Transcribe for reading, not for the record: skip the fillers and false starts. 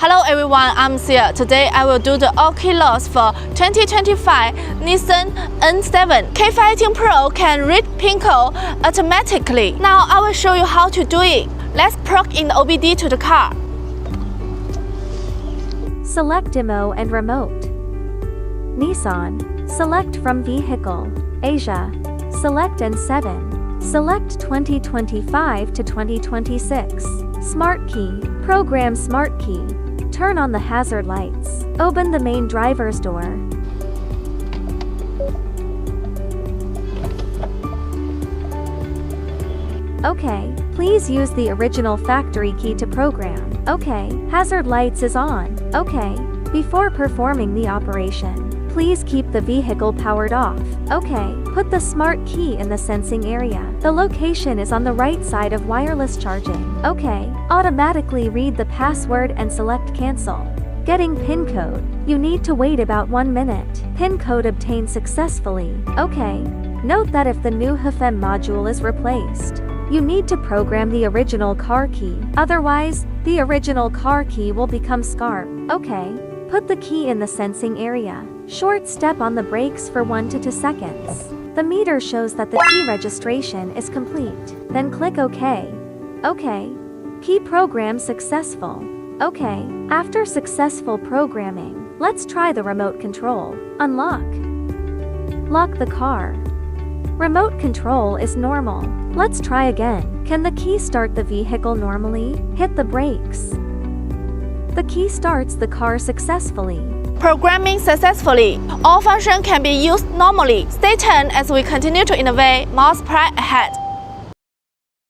Hello everyone, I'm Sia. Today I will do the all key loss for 2025 Nissan N7 K518 Pro can read pin code automatically. Now I will show you how to do it. Let's plug in the OBD to the car. Select Demo and Remote. Nissan. Select from Vehicle. Asia. Select N7. Select 2025 to 2026. Smart Key. Program Smart Key. Turn on the hazard lights. Open the main driver's door. OK. Please use the original factory key to program. OK. Hazard lights is on. OK. Before performing the operation, please keep the vehicle powered off. OK. Put the smart key in the sensing area. The location is on the right side of wireless charging. OK. Automatically read the password and select cancel. Getting PIN code. You need to wait about 1 minute. PIN code obtained successfully. OK. Note that if the new HFM module is replaced, you need to program the original car key. Otherwise, the original car key will become scarp. OK. Put the key in the sensing area. Short step on the brakes for 1 to 2 seconds. The meter shows that the key registration is complete. Then click OK. OK. Key program successful. OK. After successful programming, let's try the remote control. Unlock. Lock the car. Remote control is normal. Let's try again. Can the key start the vehicle normally? Hit the brakes. The key starts the car successfully. Programming successfully. All functions can be used normally. Stay tuned as we continue to innovate more supply ahead.